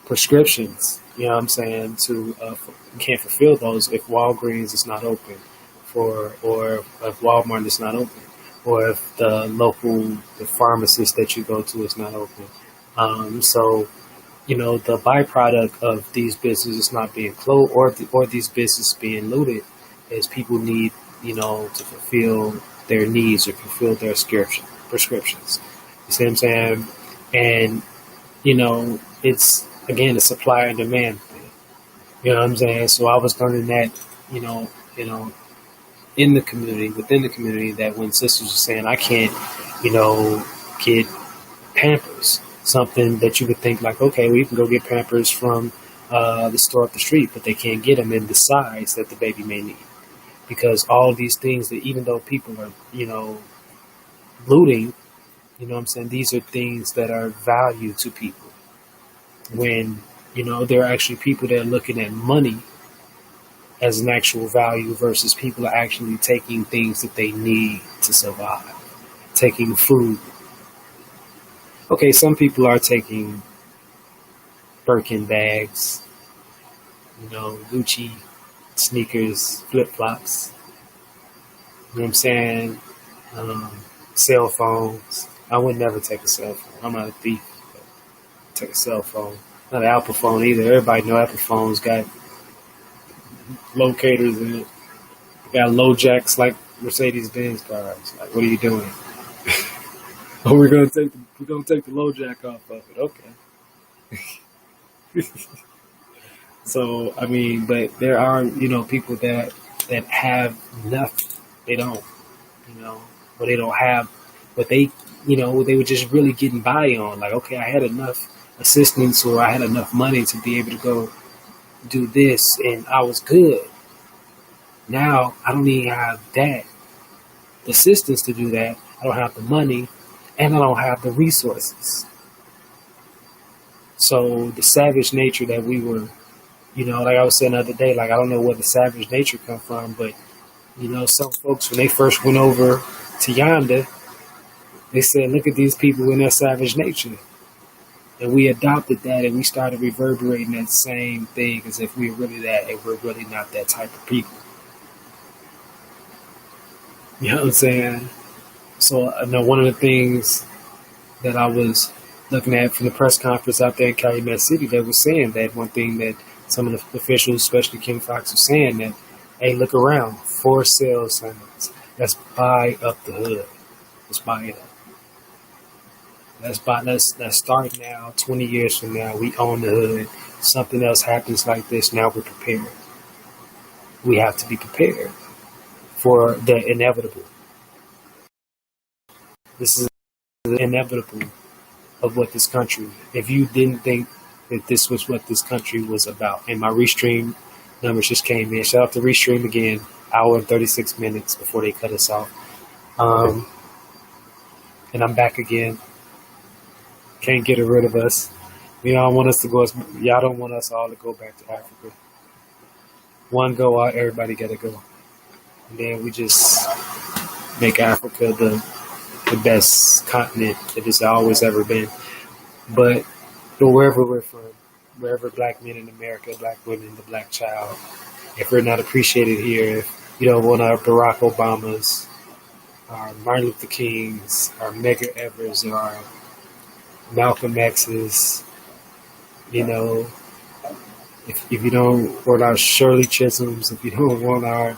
prescriptions, you know what I'm saying, to can't fulfill those if Walgreens is not open or if Walmart is not open or if the pharmacist that you go to is not open. So the byproduct of these businesses not being closed or these businesses being looted is people need, to fulfill their needs or fulfill their prescriptions. You see what I'm saying? And, it's again a supply and demand thing. You know what I'm saying? So I was learning that, you know, you know, in the community, within the community, that when sisters were saying I can't, get Pampers, something that you would think like, okay, we can go get Pampers from the store up the street, but they can't get them in the size that the baby may need. Because all of these things that even though people are, looting, what I'm saying, these are things that are value to people. When, there are actually people that are looking at money as an actual value versus people are actually taking things that they need to survive. Taking food. Okay, some people are taking Birkin bags, Gucci sneakers, flip flops. You know what I'm saying? Um, Cell phones. I would never take a cell phone. I'm not a thief. But take a cell phone. Not an Apple phone either. Everybody know Apple phones got locators in it. Got low jacks like Mercedes Benz cars. Like, what are you doing? Oh, we're gonna take the low jack off of it. Okay. So I mean, but there are people that have nothing. They don't, or they don't have, but they were just really getting by on. Like, okay, I had enough assistance or I had enough money to be able to go do this, and I was good. Now I don't even have that assistance to do that. I don't have the money, and I don't have the resources. So the savage nature that we were, like I was saying the other day, like I don't know where the savage nature come from, but some folks when they first went over to Yonder, they said, "Look at these people in their savage nature," and we adopted that, and we started reverberating that same thing as if we're really that, and we're really not that type of people. You know what I'm saying? So I know one of the things that I was looking at from the press conference out there in Calumet City, they were saying that one thing that some of the officials, especially Kim Fox, was saying that, hey, look around, for sale signs. Let's buy up the hood. Let's buy it up. Let's start now. 20 years from now, we own the hood. Something else happens like this. Now we're prepared. We have to be prepared for the inevitable. This is the inevitable of what this country. If you didn't think that this was what this country was about, and my restream numbers just came in. Shout out to restream again. Hour and 36 minutes before they cut us off. And I'm back again. Can't get rid of us. Y'all want us to go. Y'all don't want us all to go back to Africa. One go out, everybody gotta go, and then we just make Africa the best continent that it's always ever been. But wherever we're from, wherever black men in America, black women, the black child, if we're not appreciated here, if you don't want our Barack Obamas, our Martin Luther Kings, our Medgar Evers, our Malcolm X's, if you don't want our Shirley Chisholms, if you don't want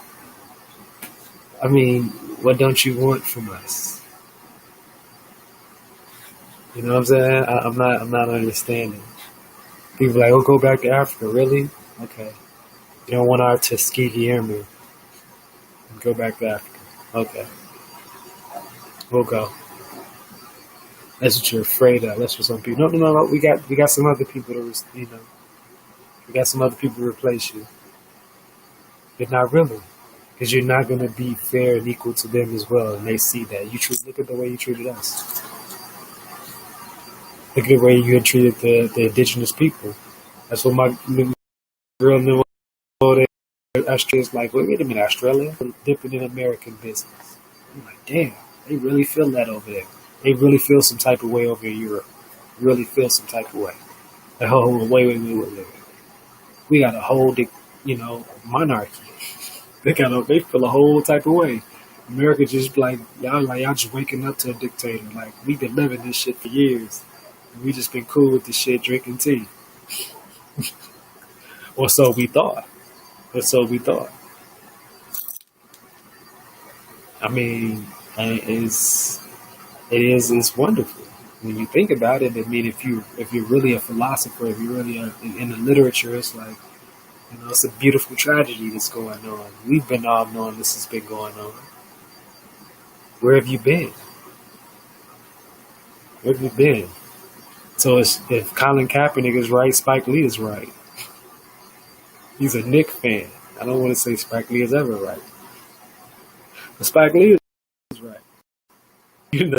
what don't you want from us? You know what I'm saying? I'm not understanding. People are like, oh, go back to Africa. Really? Okay. You don't want our Tuskegee Airmen. Go back to Africa. Okay. We'll go. That's what you're afraid of. That's what some people. No. We got some other people to, we got some other people to replace you. But not really, because you're not going to be fair and equal to them as well, and they see that. Look at the way you treated us. Look at the way you had treated the indigenous people. That's what my girl knew. Australia's like, wait a minute, Australia? Dipping in American business. I'm like, damn, they really feel that over there. They really feel some type of way over in Europe. Really feel some type of way. Oh, wait. We got a whole, monarchy. They feel a whole type of way. America just y'all just waking up to a dictator. Like we've been living this shit for years. We just been cool with this shit, drinking tea, or so we thought. Or so we thought. I mean, it's wonderful when you think about it. I mean, if you're really a philosopher, if you're really in the literature, it's like it's a beautiful tragedy that's going on. We've been all knowing this has been going on. Where have you been? Where have you been? So if Colin Kaepernick is right, Spike Lee is right. He's a Knick fan. I don't want to say Spike Lee is ever right, but Spike Lee is right. You know,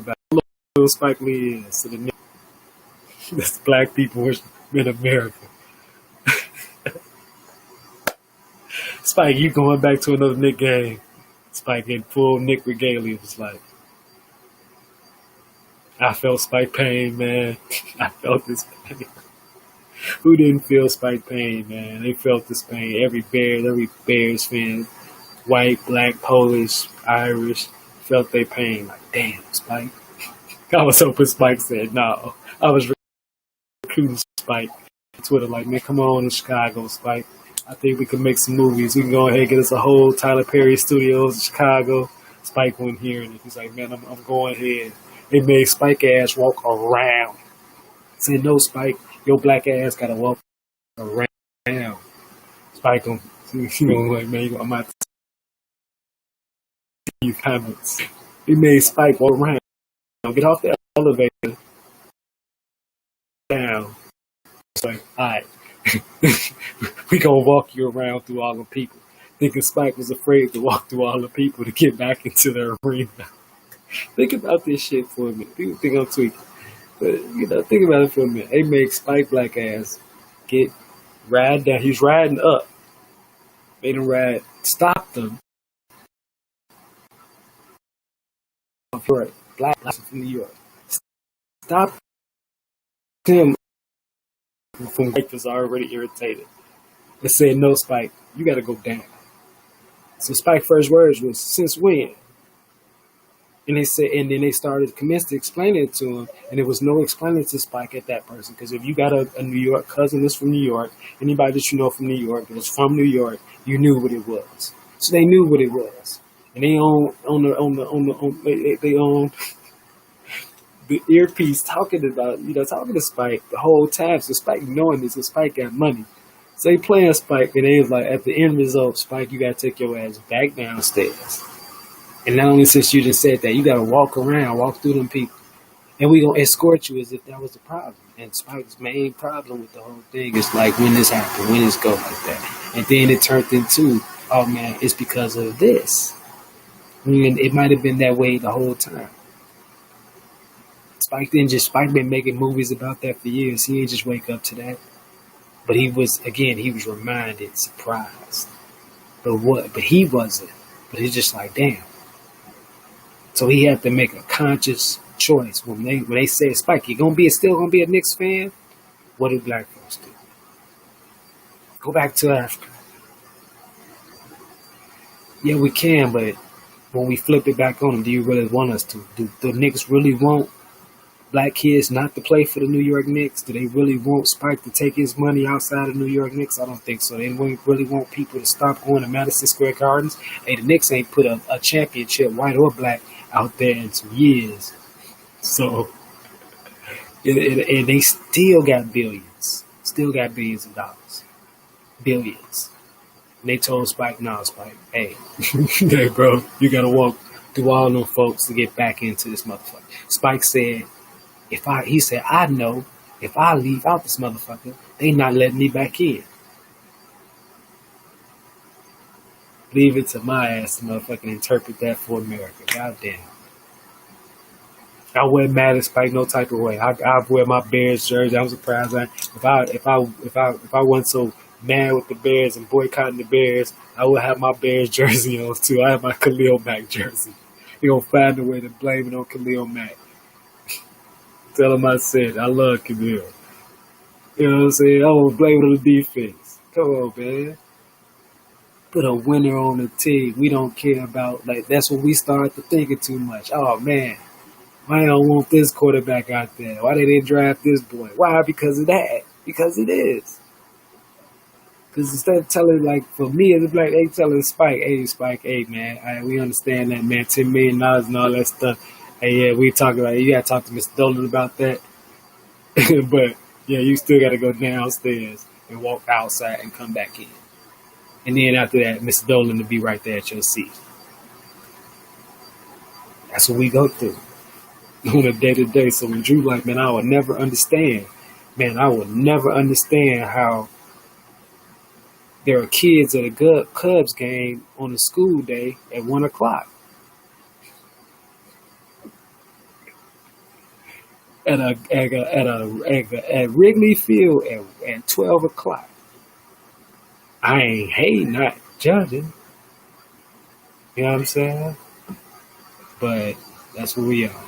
about how little Spike Lee is to the Knicks. That's black people in America. Spike, you going back to another Knick game? Spike in full Knick regalia was like, I felt Spike pain, man. I felt this pain. Who didn't feel Spike pain, man? They felt this pain. Every Bears fan, white, black, Polish, Irish, felt their pain. Like, damn, Spike. I was hoping Spike said no. I was recruiting Spike on Twitter, like, man, come on to Chicago, Spike. I think we can make some movies. We can go ahead and get us a whole Tyler Perry Studios in Chicago. Spike wasn't hearing it. He's like, man, I'm going ahead. They made Spike ass walk around. Said, no, Spike, your black ass gotta walk around. Spike, like, man, I'm out to see you comments. They made Spike walk around. Get off the elevator. Down. It's like, all right. We gonna walk you around through all the people. Thinking Spike was afraid to walk through all the people to get back into the arena. Think about this shit for a minute. Think I'm tweaking. But, think about it for a minute. They make Spike black ass ride down. He's riding up. Made him ride. Stop them. Black from New York. Stop him from Spike was already irritated. They said, no, Spike, you gotta go down. So Spike's first words was, since when? And they said, and then they commenced to explain it to him, and there was no explaining to Spike at that person. Because if you got a New York cousin that's from New York, anybody that you know from New York that was from New York, you knew what it was. So they knew what it was, and they own the earpiece talking to Spike the whole time. So Spike knowing this, so Spike got money. So they playing Spike, and they was like, at the end result, Spike, you gotta take your ass back downstairs. And not only since you just said that, you gotta walk through them people, and we gonna escort you as if that was the problem. And Spike's main problem with the whole thing is like, when this happened, when this go like that, and then it turned into, oh man, it's because of this. I mean, it might have been that way the whole time. Spike been making movies about that for years. He ain't just wake up to that. But he was reminded, surprised. But he wasn't. But he's just like, damn. So he had to make a conscious choice when they said, Spike, you still gonna be a Knicks fan? What do black folks do? Go back to Africa. Yeah, we can, but when we flip it back on them, do you really want us to? Do the Knicks really want black kids not to play for the New York Knicks? Do they really want Spike to take his money outside of New York Knicks? I don't think so. They really want people to stop going to Madison Square Gardens. Hey, the Knicks ain't put a championship, white or black, out there in some years. So, and they still got billions. Still got billions of dollars. Billions. And they told Spike, no, Spike, hey, hey, bro, you got to walk through all them folks to get back into this motherfucker. Spike said, he said, I know if I leave out this motherfucker, they not letting me back in. Leave it to my ass to motherfucking interpret that for America. Goddamn. I wouldn't mad at Spike no type of way. I wear my Bears jersey. I'm surprised. If I wasn't so mad with the Bears and boycotting the Bears, I would have my Bears jersey on too. I have my Khalil Mack jersey. He gonna find a way to blame it on Khalil Mack. Tell him I said I love Khalil. You know what I'm saying? I'm gonna blame it on the defense. Come on, man. Put a winner on the team. We don't care about like that's when we start to thinking too much. Oh man, why don't want this quarterback out there? Why they didn't draft this boy? Why? Because of that. Because it is. Because instead of telling, like, for me as a black, they telling Spike, hey, man, we understand that, man, $10 million and all that stuff. Hey, yeah, we talking about it. You got to talk to Mr. Dolan about that. But, yeah, you still got to go downstairs and walk outside and come back in. And then after that, Mr. Dolan will be right there at your seat. That's what we go through on a day-to-day. So when Drew like, man, I will never understand. Man, I will never understand how there are kids at a Cubs game on a school day at 1 o'clock. At Wrigley Field at 12 o'clock. I ain't hating, not judging. You know what I'm saying? But that's where we are.